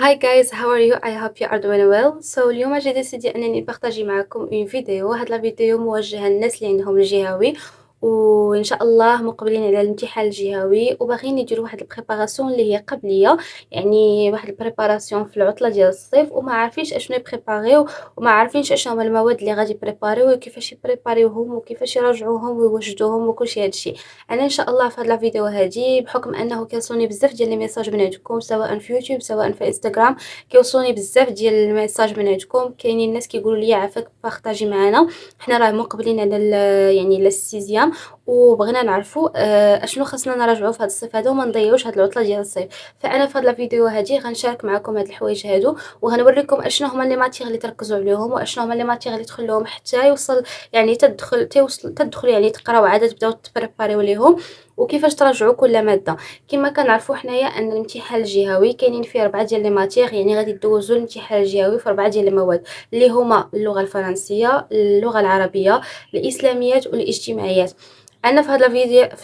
Hi guys, how are you? I hope you are doing well. اليوم جي ديسيدي انني نبارطاجي معكم اون فيديو. هاد لا فيديو موجهه للناس اللي عندهم الجهوي، وان شاء الله مقبلين على الامتحان الجهوي وباغيين يديروا واحد البريباراسيون اللي هي قبليه، يعني واحد البريباراسيون في العطله ديال الصيف، وما عارفينش اشنو يبريباريو وما عارفينش اشنو هما المواد اللي غادي يبريباريو وكيفاش يبريباريوهم وكيفاش يراجعوهم ويوجدوهم وكلشي هادشي. انا ان شاء الله في هاد لا فيديو هادي، بحكم انه كيوصلوني بزاف ديال لي ميساج من عندكم سواء في يوتيوب سواء في انستغرام، كيوصلوني بزاف ديال الميساج من عندكم. كاينين الناس كيقولوا لي عافاك بارطاجي معنا، حنا راه مقبلين على يعني على السيزيام، وبغينا نعرفوا اشنو خاصنا نراجعوا في هذا الصيف هذا وما نضيعوش هذه العطله ديال الصيف. فانا في هذا الفيديو هذه غنشارك معكم هاد الحوايج هادو، وغنوريكم اشنو هما لي ماتيغ اللي تركزوا عليهم واشنو هما لي ماتيغ اللي تخلوهم حتى يوصل، يعني تدخل يعني تقراو عاد تبداو تبريباريو ليهم، وكيفاش تراجعوا كل ماده. كما كنعرفوا حنايا ان الامتحان الجهوي كاينين فيه 4 ديال لي ماتيغ، يعني غادي دوزوا الامتحان الجهوي في 4 ديال المواد اللي هما اللغه الفرنسيه، اللغه العربيه، الاسلاميات والاجتماعيات. انا في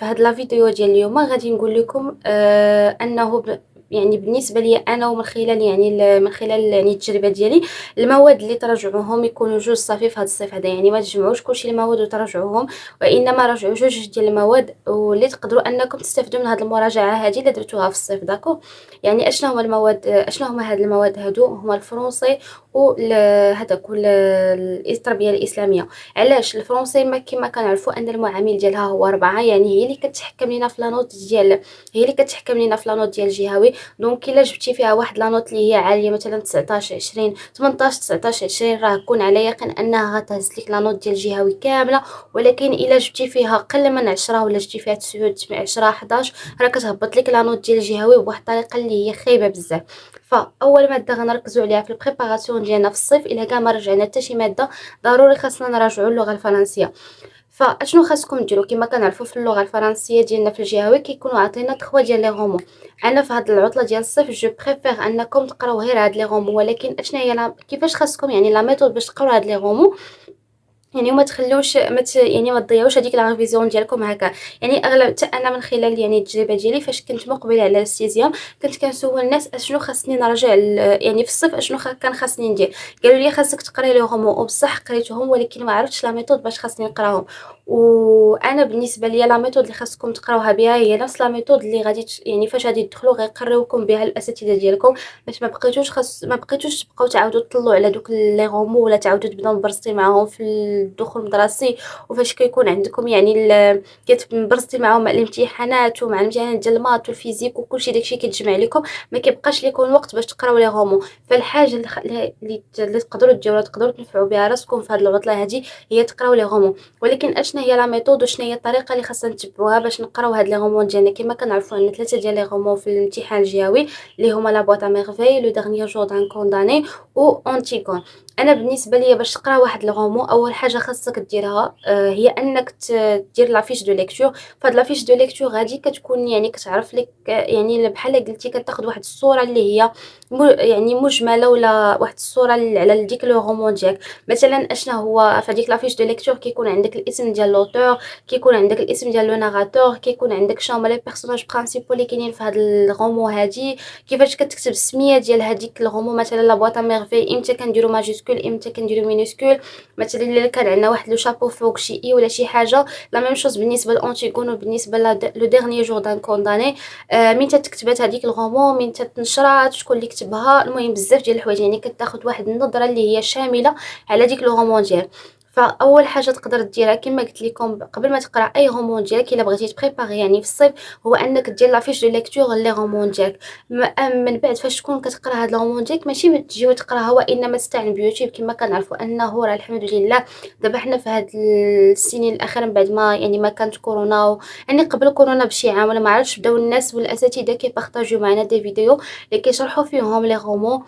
هاد لا فيديو ديال اليوم غادي نقول لكم انه يعني بالنسبه لي انا، ومن خلال يعني من خلال يعني التجربه ديالي، المواد اللي تراجعوهم يكونوا جوج صافي في هذا الصيف هذا، يعني ما تجمعوش كلشي المواد وتراجعوهم، وانما راجعوا جوج ديال المواد واللي تقدروا انكم تستافدوا من هذه المراجعه هذه اللي درتوها في الصيف. داكو، يعني اشنا هما المواد، اشنا هما هاد المواد هادو، هما الفرنسي وهذاك التربيه الاسلاميه. علاش الفرنسي؟ ما كما كنعرفوا ان المعامل ديالها هو 4، يعني هي اللي كتحكم لينا في لانوت ديال، هي اللي كتحكم لينا في لانوت ديال الجهوي. دونك الا جبتي فيها واحد لانوت اللي هي عاليه، مثلا 19 20 18 19 20، راه كون على يقين انها غتهز لك لانوت ديال الجهوي كامله. ولكن الا جبتي فيها قل من 10 ولا جبتي فيها 9 10 11، راه كتهبط لك لانوت ديال الجهوي بواحد الطريقه اللي هي خايبه بزاف. فاول ماده غنركزوا عليها في البريباراسيون ديالنا في الصيف، الا كاع ما رجعنا حتى شي ماده، ضروري خاصنا نراجعوا اللغه الفرنسيه. فاشنو خاصكم ديروا؟ كما كنعرفوا في اللغه الفرنسيه ديالنا في الجهوي كيكونوا عاطينا 3 ديال لي غومون. انا في هذه العطله ديال الصيف جو بريفير انكم تقراو غير هاد لي غومون، ولكن اشنا هي كيفاش خاصكم، يعني لا ميثود باش تقراو هاد لي غومون، يعني وما تخلوش يعني ما تضيعوش هذيك لا ريفيزيون ديالكم هكا. يعني اغلب حتى انا من خلال يعني التجربه ديالي فاش كنت مقبله على السيزيام، كنت كنسول الناس اشنو خاصني نرجع يعني في الصيف اشنو كان خاصني ندير. قالوا لي خاصك تقراي لهم، وبصح قريتهم ولكن ما عرفتش لا ميثود باش خاصني نقراهم. وانا بالنسبه ليا لا ميثود اللي خاصكم تقراوها بها هي نفس لا ميثود اللي غادي يعني فاش غادي تدخلوا غيقريوكم بها الاساتذه ديالكم، باش ما بقيتوش تبقاو تعاودوا تطلعوا على دوك لي غومو ولا تعاودوا تبداو مبرسطين معاهم في الدخول المدرسي. وفاش كيكون عندكم يعني كتبرسطي معاهم مع الامتحانات ومع الامتحانات ديال المات والفيزيك وكلشي داكشي كيتجمع لكم، ما كيبقاش لكم الوقت باش تقراو لي غومو. فالحاجه اللي تقدروا ديروها تقدروا تنفعوا بها راسكم في هذه العطله هذه هي تقراو لي غومو. ولكن اشنا هي لا ميثود وشنا هي الطريقه اللي خاصنا نتبعوها باش نقراو هاد لي غومون ديالنا؟ كما كنعرفوا عندنا 3 ديال لي غومون في الامتحان الجهوي، اللي هما لا بواط ا ميرفي، لو ديرنيير جور دان كونداني و اونتيغون. انا بالنسبه ليا باش تقرا واحد الغومون، اول حاجه خاصك ديرها هي انك دير لافيش دو ليكتور. فهاد لافيش دو ليكتور غادي كتكون يعني كتعرف لك يعني بحال قلتي كتاخذ واحد الصوره اللي هي يعني مجمله، ولا واحد الصوره على ديك لو غومون ديالك. مثلا اشنا هو في هذيك لافيش دو ليكتور كيكون عندك الاسم ديال لوتور، كيكون عندك الاسم ديال لو ناراتور، كيكون عندك شنو هما لي بيرسوناج برينسيپو اللي كاينين في هاد الغومون هادي، كيفاش كتكتب السميه ديال هذيك الغومون. مثلا لا بواط ميرفي امتى كنديروا ماجيسكول امتى كنديروا مينيسكول. مثلا الا كان عندنا واحد لو شابو فوق شي اي ولا شي حاجه، لا ميم شوز بالنسبه لانتيغون وبالنسبه لو ديرنيير جور دان كونداني. من تكتبات هذيك الغومون، من تنشرات، شكون اللي كتبها، المهم بزاف ديال الحوايج، يعني كتاخذ واحد النظره اللي هي شامله على ديك لو غومون ديالك. فاول حاجه تقدر ديرها كما قلت لكم قبل ما تقرا اي غومون ديالك، الا بغيتي تبريباري يعني في الصيف، هو انك دير لافيش دو ليكتور لي غومون ديالك. من بعد فاش تكون كتقرا هاد الغومون ديالك، ماشي تجيو تقراها وانما تستعن بيوتيوب. كما كنعرفوا انه راه الحمد لله دابا حنا في هاد السنين الاخيره من بعد ما يعني ما كانت كورونا يعني قبل كورونا بشي عام ولا ما عرفتش، بداو الناس والاساتذه كيبارطاجيو معنا دي فيديو اللي كيشرحوا فيهم لي غومون.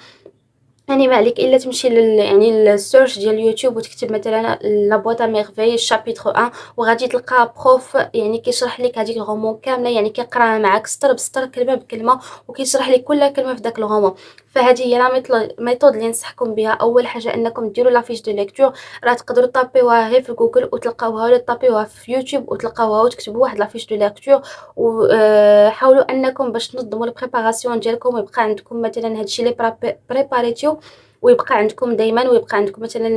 يعني ما عليك الا تمشي يعني السيرش ديال اليوتيوب وتكتب مثلا لا بواط ا ميرفي شابيتر 1، وغادي تلقى بروف يعني كيشرح لك هذيك الغومون كامله، يعني كيقراها معاك سطر بسطر كلمه بكلمه، وكيشرح لك كل كلمه في داك الغومون. فهذه هي لا ميثود اللي ننصحكم بها. اول حاجه انكم ديروا لا فيش دو ليكتور، راه تقدروا طابيوها غير في جوجل وتلقاوها، ولا طابيوها في يوتيوب وتلقاوها، وتكتبوا واحد لا فيش دو ليكتور. وحاولوا انكم باش تنظموا البريباراسيون ديالكم، ويبقى عندكم مثلا هادشي اللي بريباريتيو، ويبقى عندكم دائما، ويبقى عندكم مثلا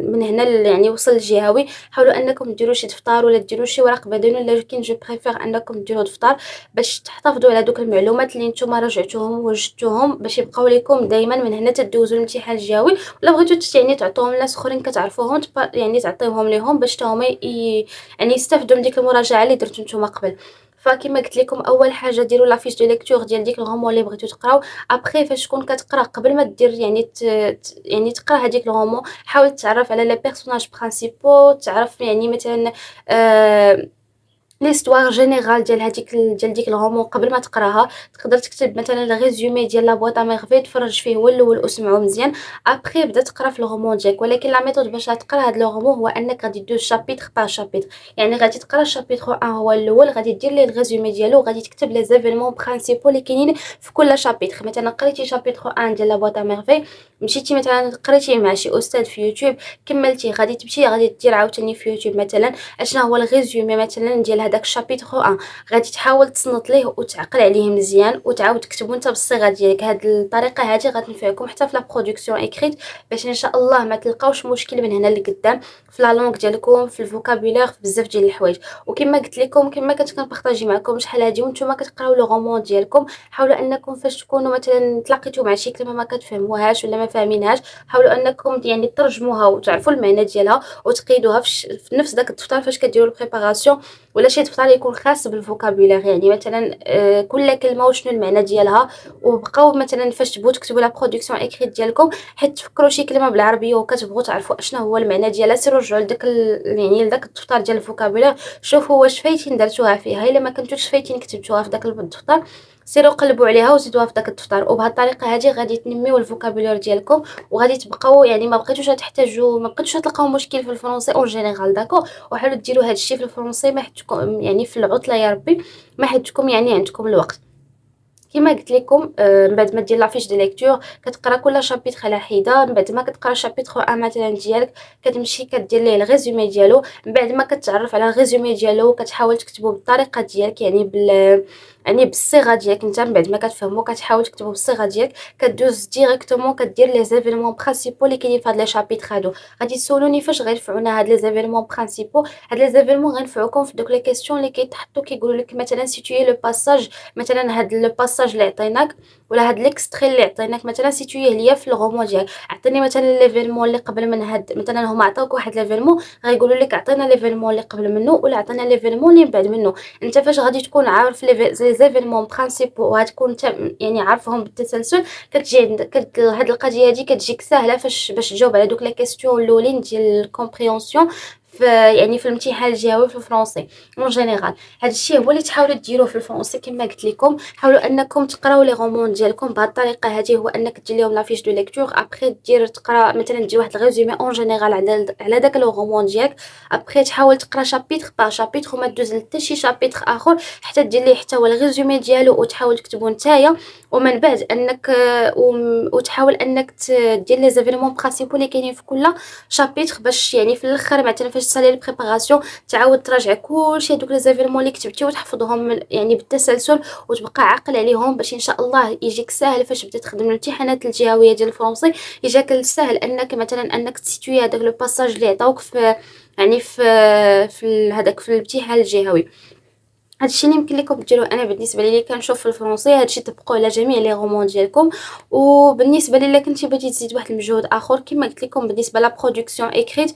من هنا يعني وصل الجهوي. حاولوا انكم ديروا شي دفتر ولا ديروا شي ورق بدون، لكن جو بريفير انكم ديروا دفتر باش تحتفظوا على دوك المعلومات اللي نتوما راجعتوهم ووجدتوهم، باش يبقاو لكم دائما من هنا تدوزوا الامتحان الجهوي. ولا بغيتوا يعني تعطوهم لناس اخرين كتعرفوهم، يعني تعطيوهم ليهم باش حتى هما يعني يستافدوا من ديك المراجعه اللي درتو نتوما قبل. فكما قلت لكم اول حاجه ديروا لا فيش دو ليكتور ديال ديك الغومون اللي بغيتو تقراو. ابري فاش تكون كتقرا، قبل ما دير يعني يعني تقرا هذيك الغومون، حاول تعرف على لي بيرسوناج برينسيپو، تعرف يعني مثلا ليستوار جينيرال ديال ديك الغومون قبل ما تقراها. تقدر تكتب مثلا الريزومي ديال لا بواط ميرفي، تفرج فيه هو الاول واسمعو مزيان، ابري بدا تقرا في الغومون ديالك. ولكن لا ميثود باش تقرا هاد الغومون هو انك غادي دوز شابيتر بار شابيتر، يعني غادي تقرا الشابيتر 1 هو الاول، غادي دير ليه الريزومي ديالو، وغادي تكتب لي زيفينمون برينسيپو اللي كاينين في كل شابيتر. مثلا قريتي شابيتر 1 ديال لا بواط ميرفي، مشيتي مثلا قريتيه مع شي استاذ في يوتيوب، كملتي غادي تمشي غادي دير عاوتاني في يوتيوب مثلا اشنا هو الريزومي مثلا ديال هذاك الشابيتر 1. غادي تحاول تصنت ليه وتعقل عليه مزيان، وتعاود تكتبو انت بالصيغه ديالك. هاد الطريقه هذه غتنفعكم حتى في لا برودكسيون اكريت، باش ان شاء الله ما تلقاوش مشكل من هنا لقدام في لا لونغ ديالكم، في الفوكابولير، في بزاف ديال الحوايج. وكما قلت لكم، كما كنت كنبارطاجي معكم شحال هادي وانتم كتقراو لو غومون ديالكم، حاولوا انكم فاش تكونوا مثلا تلاقيتوا مع شي كلمه ما كتفهموهاش ولا ما فاهمينهاش، حاولوا انكم يعني ترجموها وتعرفوا المعنى ديالها وتقيدوها في نفس داك الدفتر فاش كديروا البريباراسيون. ولا شي دفتر يكون خاص بالفوكابولير، يعني مثلا كل كلمه وشنو المعنى ديالها. وبقاو مثلا فاش تبغوا تكتبوا لا برودكسيون اكريت ديالكم، حيت تفكروا شي كلمه بالعربيه وكتبغوا تعرفوا اشنا هو المعنى ديالها، سيروا رجعوا لداك يعني لداك الدفتر ديال الفوكابولير، شوفوا واش فايتين درتوها فيها. الا ما كنتوش فايتين كتبتوها في داك الدفتر، سيروا قلبوا عليها وزيدوها في داك الدفتر. وبهذه الطريقه هذه غادي تنميو الفوكابولير ديالكم، وغادي تبقاو يعني ما بقيتوش تحتاجوا، ما بقيتوش تلقاو مشكل في الفرنسي اون جينيرال. داكو، وحاولوا ديروا هذا الشيء في الفرنسي ما حدكم يعني في العطله يا ربي، ما حدكم يعني عندكم الوقت. كما قلت لكم من بعد ما دير لافيش دو ليكتور، كتقرا كل شابيتر على حده. من بعد ما كتقرا شابيتر 1 مثلا ديالك، كتمشي كدير ليه الريزومي ديالو. من بعد ما كتعرف على الريزومي ديالو، كتحاول تكتبو بالطريقه ديالك، يعني يعني بالصيغه ديالك انت. من بعد ما كتفهمو كتحاول تكتبو بالصيغه ديالك، كدوز ديريكتومون كدير لي زيفينمون برينسيپو اللي كاينين في هاد لي شابيتر هادو. غادي تسولوني فاش غينفعونا هاد لي زيفينمون برينسيپو. هاد لي زيفينمون غينفعوكم في دوك لي كيسيون اللي كيتحطوا كيقولوا لك مثلا سيتويي لو باساج، مثلا هاد لو باساج اللي عطيناك ولا هاد ليكستري اللي عطيناك مثلا سيتويه ليا في الغومون ديالك. عطيني مثلا ليفينمون اللي قبل من هاد، مثلا هما عطاوك واحد ليفينمون، غيقولوا لك عطينا ليفينمون اللي قبل منه ولا عطينا ليفينمون اللي من بعد منه. انت فاش غادي تكون عارف لي زيفينمون برينسيپو وغتكون يعني عارفهم بالتسلسل، كتجي هاد القضيه هادي كتجيك ساهله فاش باش تجاوب على دوك لي كيسيون الاولين ديال الكومبريونسيون في يعني في الامتحان الجهوي في الفرنسي اون جينيرال. هذا الشيء هو اللي تحاولوا ديروه في الفرنسي. كما قلت لكم، حاولوا انكم تقراو لي غومون ديالكم بهذه الطريقه هذه، هو انك دير لهم لا فيش دو ليكتور، ابري دير تقرا مثلا دير واحد الريزومي اون جينيرال على داك لو غومون ديالك، ابري تحاول تقرا شابيتر بار شابيتر وما دوز حتى شي شابيتر اخر حتى دير ليه حتى هو الريزومي ديالو وتحاول تكتبو نتايا. ومن بعد انك وتحاول انك دير لي زيفينمون برينسيپو اللي كاينين في كل شابيتر، باش يعني في الاخر مثلا فاش تصالي البريباراسيون تعاود تراجع كلشي هذوك لي زيفينمون اللي كتبتي وتحفظهم يعني بالتسلسل وتبقى عاقل عليهم، باش ان شاء الله يجيك ساهل فاش تبدا تخدم الامتحانات الجهويه ديال الفرنسي. يجاك ساهل انك مثلا انك تسيتوي هذاك لو باساج اللي عطاوك في يعني في هذاك في الامتحان الجهوي. هادشي اللي يمكن لكم ديروه. انا بالنسبه لي كنشوف في الفرنسي هادشي طبقوه على جميع لي غومون ديالكم. وبالنسبه لي الا كنتي بغيتي تزيد واحد المجهود اخر، كما قلت لكم بالنسبه لا برودكسيون اكريت،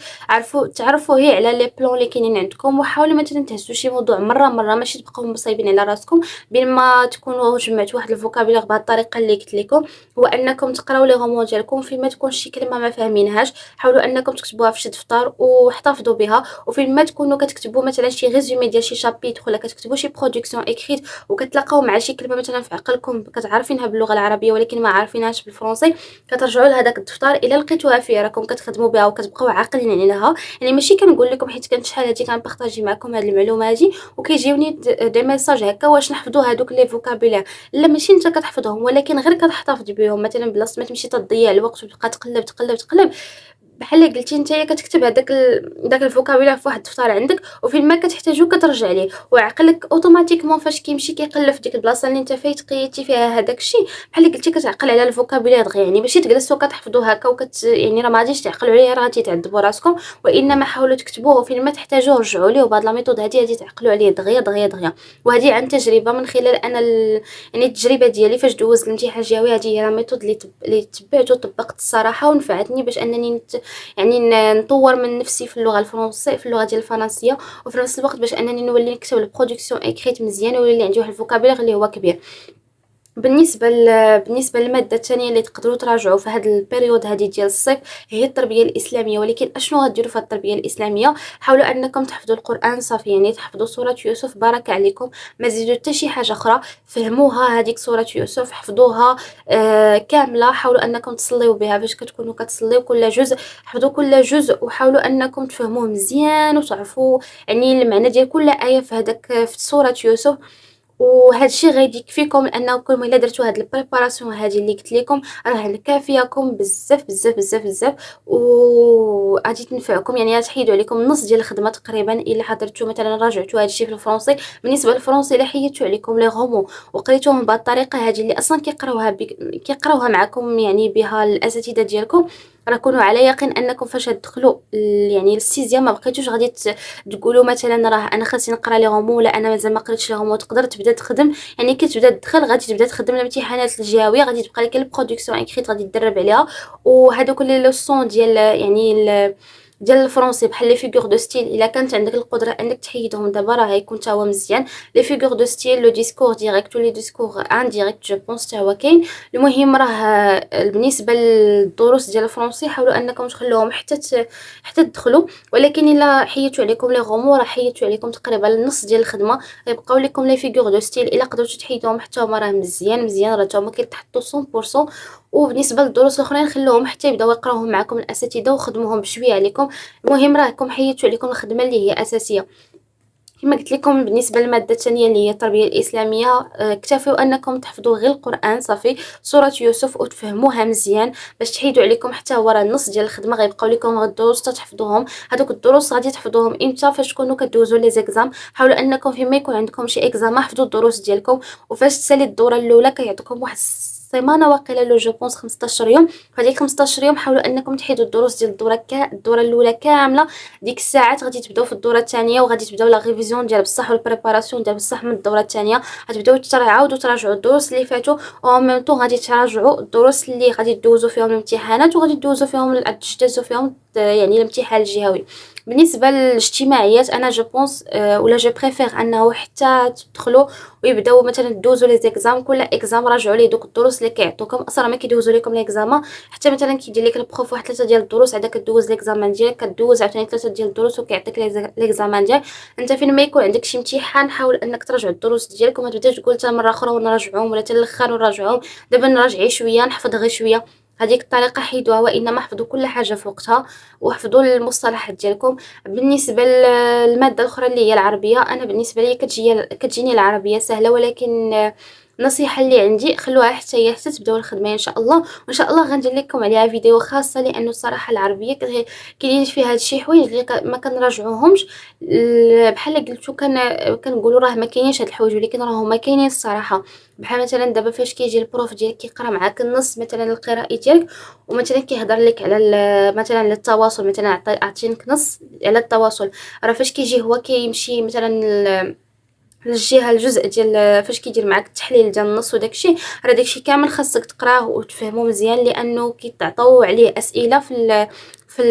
تعرفوا هي على لي بلون اللي كاينين عندكم، وحاولوا مثلا تهزوا شي موضوع مره ماشي تبقاو مصايبين على راسكم. بين ما تكونوا جمعتوا واحد الفوكابولير بهذه الطريقه اللي قلت لكم، هو انكم تقراو لي غومون ديالكم فين ما تكون شي كلمه ما فاهمينهاش، حاولوا انكم تكتبوها في شي دفتر واحتفظوا بها. وفين ما تكونوا كتكتبوا مثلا شي ريزومي ديال شي شابيتر ولا كتكتبوا كتكتبوا شي برودكسيون اكريت وكتلاقاو مع شي كلمه مثلا في عقلكم كتعرفينها باللغه العربيه ولكن ما عارفينهاش بالفرنسي، كترجعوا لهداك الدفتر الا لقيتوها فيه راكم كتخدموا بها وكتبقاو عاقلين عليها. يعني ماشي كنقول لكم حيت كنت شحال هادي كنبارطاجي معكم هاد المعلومه هادي وكيجيوني دي ميساج هكا واش نحفظوا هادوك لي فوكابولير، لا ماشي انت كتحفظهم ولكن غير كتحتفظ بهم، مثلا بلاصه ما تمشي تضيع الوقت وتبقى تقلب تقلب تقلب بحال اللي قلتي نتايا كتكتب هذاك داك الفوكابولير في واحد الدفتر عندك وفين ما كتحتاجو كترجع ليه، وعقلك اوتوماتيكمون فاش كيمشي كيقلب في ديك البلاصه اللي انت فايت قيتي فيها هذاك الشيء بحال اللي قلتي كتعقل على الفوكابولير دغيا. يعني ماشي تجلسوا كتحفظوا هكا يعني راه ما غاديش تعقلوا عليه، راه غادي تعذبوا راسكم، وانما حاولوا تكتبوه وفين ما تحتاجوه رجعوا ليه، وبهاد لا ميثود هذه غادي تعقلوا عليه دغيا دغيا دغيا. وهذه عن تجربه من خلال انا يعني التجربه ديالي فاش دوزت الامتحان الجهوي، هذه هي لا ميثود اللي تبعت وطبقت الصراحه ونفعتني باش انني يعني نطور من نفسي في اللغه الفرنسيه في اللغه ديال الفرنسيه، وفي نفس الوقت باش انني نولي نكتب البرودكسيون اكريت مزيان ويولي عندي واحد الفوكابولير اللي هو كبير. بالنسبه للماده الثانيه اللي تقدروا تراجعوا في هذا البيريود هذه ديال الصيف هي التربيه الاسلاميه. ولكن اشنو غديروا في التربيه الاسلاميه؟ حاولوا انكم تحفظوا القران صافي، يعني تحفظوا سوره يوسف بارك عليكم، ما تزيدوا حتى شي حاجه اخرى، فهموها هذيك سوره يوسف حفظوها كامله. حاولوا انكم تصليوا بها باش كتكونوا كتصليوا كل جزء، حفظوا كل جزء وحاولوا انكم تفهموه مزيان وتعرفوا يعني المعنى ديال كل ايه في هذاك في سوره يوسف. وهذا الشيء غادي يكفيكم لانكم الا درتوا هاد البريباراسيون هذه اللي قلت لكم راه كافياكم بزاف بزاف بزاف بزاف، وغادي تنفعكم. يعني غتحيدوا عليكم نص ديال الخدمه تقريبا الا حضرتوا مثلا راجعتوا هذا الشيء في الفرنسي. بالنسبه للفرنسي الا حيدتوا عليكم لي غومون وقريتوهم بهذه الطريقه هذه اللي اصلا كيقراوها معكم يعني بها الاساتذه ديالكم، راه كونوا على يقين انكم فاش تدخلوا يعني للسيزيام ما بقيتوش غادي تقولوا مثلا راه انا خاصني نقرا لي غومو ولا انا مازال ما قريتش لي غومو. تقدر تبدا تخدم، يعني كتبدا تدخل غادي تبدا تخدم الامتحانات الجهويه، غادي تبقى لك البرودكسيون اكريت غادي تدرب عليها. وهذوك لي لوسون ديال الفرنسي بحال لي فيغور دو ستيل الا كانت عندك القدره انك تحيدهم دابا راه غيكون تا هو مزيان. لي فيغور دو ستيل لو ديسكور ديريكت ولي ديسكور انديريكت جو بونس تا هو كاين. المهم راه بالنسبه للدروس ديال الفرنسي حاولوا انكم تخلوهم حتى تدخلوا، ولكن الا حيدتوا عليكم لي غومو راه حيدتوا عليكم تقريبا النص ديال الخدمه، غيبقاو لكم لي فيغور دو ستيل الا قدرتوا تحيدوهم حتى هما راه مزيان مزيان، راه هما كيتحطوا 100%. وبالنسبه للدروس الاخرين خلوهم حتى يبداو يقراوهم معكم الاساتذه وخدموهم بشويه عليكم. المهم راكم حيدتوا عليكم الخدمه اللي هي اساسيه. كما قلت لكم بالنسبه للماده الثانيه اللي هي التربيه الاسلاميه اكتفوا انكم تحفظوا غير القران صافي سوره يوسف وتفهموها مزيان باش تحيدوا عليكم حتى هو راه النص ديال الخدمه. غيبقاو لكم غير الدروس تحفظوهم. هذوك الدروس غادي تحفظوهم امتى؟ فاش تكونوا كدوزوا لي زيكزام. حاولوا انكم فيما يكون عندكم شي اكزام حفظوا الدروس ديالكم، وفاش تسالي الدوره الاولى كيعطوكم واحد سيمانه واقيلا لو جو بونس 15 يوم. فهاديك 15 يوم حاولوا انكم تحيدوا الدروس ديال الدوره الاولى كامله. ديك الساعات غادي تبداو في الدوره الثانيه وغادي تبداو لا ريفيزيون ديال بصح والبريباراسيون ديال بصح من الدوره الثانيه. غتبداو تعاودوا تراجعوا الدروس اللي فاتوا او ميم طون غادي تراجعوا الدروس اللي غادي تدوزوا فيهم الامتحانات وغادي تدوزوا فيهم تجتازوا فيهم يعني الامتحان الجهوي. بالنسبه للاجتماعيات انا جو بونس ولا جو بريفير انه حتى تدخلوا ويبداو مثلا دوزوا لي زيكزام. كل اكزام راجعوا ليه دوك الدروس اللي كيعطوكم، اصلا ما كيدوزوا لكم ليكزامان حتى مثلا كيدير لك البروف واحد 3 ديال الدروس عاد كدوز ليكزامان ديالك كدوز عاوتاني 3 ديال الدروس وكيعطيك ليكزامان ديالك. انت فين ما يكون عندك شي امتحان حاول انك تراجع الدروس ديالك وما تبداش تقول حتى مره اخرى ونراجعهم ولا حتى الاخر ونراجعهم. دابا نراجع شويه نحفظ غير شويه، هذيك الطريقه حيدوها، وانما حفظوا كل حاجه في وقتها وحفظوا المصطلحات ديالكم. بالنسبه للماده الاخرى اللي هي العربيه، انا بالنسبه لي كتجيني العربيه سهله، ولكن النصيحه اللي عندي خلوها حتى هي حتى تبداو الخدمه ان شاء الله. وان شاء الله غندير لكم عليها فيديو خاصه، لانه الصراحه العربيه كاينين فيها هادشي حوايج اللي ما كنراجعوهمش. بحال قلتو كنقولوا راه ما كاينينش هاد الحوايج، ولكن راه هما كاينين الصراحه. بحال مثلا دابا فاش كيجي البروف ديالك كيقرا معاك النص مثلا القراءه ديالك، ومثلا كيهضر لك على مثلا التواصل، مثلا عطينك نص على التواصل، راه فاش كيجي هو كيمشي مثلا للجهه الجزء ديال فاش كيدير معاك التحليل ديال النص وداكشي، راه داكشي كامل خاصك تقراه وتفهمو مزيان، لانه كيتعطاو عليه اسئله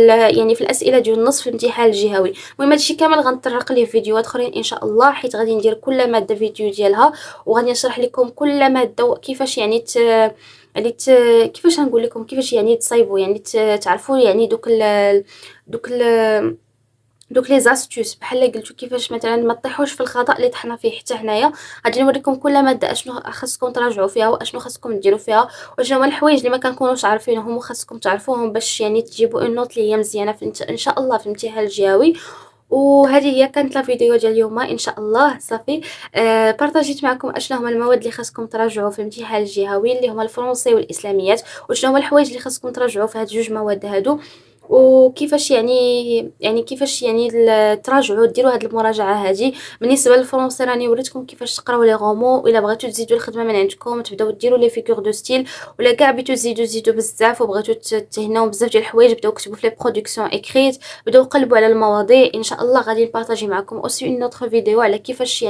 يعني في الاسئله ديال النص في الامتحان الجهوي. المهم هادشي كامل غنطرق ليه فيديوهات اخرين ان شاء الله، حيت غادي ندير كل ماده فيديو ديالها، وغادي نشرح لكم كل ماده كيفاش يعني كيفاش نقول لكم كيفاش يعني تصايبوا يعني تعرفوا يعني دوك دوك لي زاستوس بحال قلتو كيفاش مثلا ما تطيحوش في الخطأ اللي طحنا فيه حتى حنايا. غادي نوريكم كل ماده اشنو خاصكم تراجعوا فيها واشنو خاصكم ديروا فيها، وشنو هما الحوايج اللي ما كنكونوش عارفينهم وخاصكم تعرفوهم باش يعني تجيبوا اون نوت اللي هي مزيانه في ان شاء الله في الامتحان الجهوي. وهذه هي كانت لا فيديو ديال اليوم ان شاء الله صافي. بارطاجيت معكم اشنو هما المواد اللي خاصكم تراجعوا في الامتحان الجهوي اللي هما الفرنسي والاسلاميات، وشنو هما الحوايج اللي خاصكم تراجعوا في هاد جوج مواد هادو، وكيفاش كيفاش تراجعوا ديروا هاد المراجعه هادي. بالنسبه للفرنسي راني وريتكم كيفاش تقراو لي غومون، الا بغيتو تزيدوا الخدمه من عندكم تبداو ديروا لي فيغور دو ستيل، ولا كاع بغيتو زيدوا بزاف وبغيتو تهناو بزاف ديال الحوايج بداو كتبوا في لي برودكسيون اكريت، بداو قلبوا على المواضيع. ان شاء الله غادي نبارطاجي معكم اوسي اون اوتر فيديو على كيفاش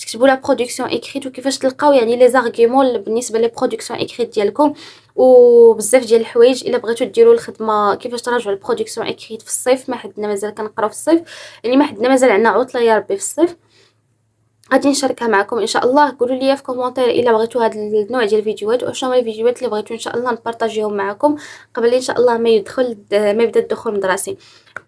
تكتبوا لا برودكسيون اكريت، وكيفاش تلقاو لي زارغيومون بالنسبه لي برودكسيون اكريت ديالكم، وبزاف ديال الحوايج الا بغيتو ديروا الخدمه كيفاش تراجعوا البرودكسيون اكريت في الصيف. ما حدنا مازال كنقراو في الصيف، يعني ما حدنا مازال عندنا عطله يا ربي في الصيف. غادي نشاركها معكم ان شاء الله. قولوا لي في كومونتير الا بغيتوا هذا النوع ديال الفيديوهات وشنو هما الفيديوهات اللي بغيتوا ان شاء الله نبارطاجيهم معكم قبل ان شاء الله ما يبدا الدخول المدرسي.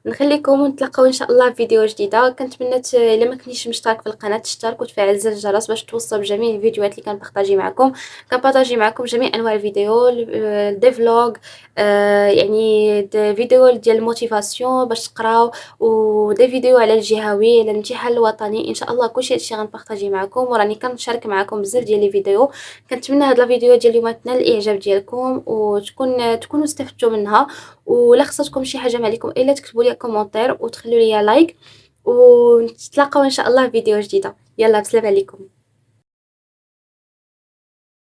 نخليكم ونتلاقاو ان شاء الله في فيديو جديده. كنتمنى الا ما كنتيش مشترك في القناه تشترك وتفعل زر الجرس باش توصل بجميع الفيديوهات اللي كنبارطاجي معكم. كنبارطاجي معكم جميع انواع الفيديو، دي فلوغ، يعني دي فيديو ديال الموتيفاسيون باش تقراو، ودي فيديو على الجهوي على الامتحان الوطني. ان شاء الله كلشي هادشي غنبارطاجي معكم، وراني كنشارك معكم بزاف ديال لي فيديو. كنتمنى هاد لا فيديو ديال اليوم تنال الاعجاب ديالكم تكونوا استفدتوا منها. ولا خصاتكم شي حاجه ما عليكم الا تكتبوا لي كومونتير وتخلوا لي لايك، ونتلاقاو ان شاء الله في فيديو جديده. يلا بسلام عليكم.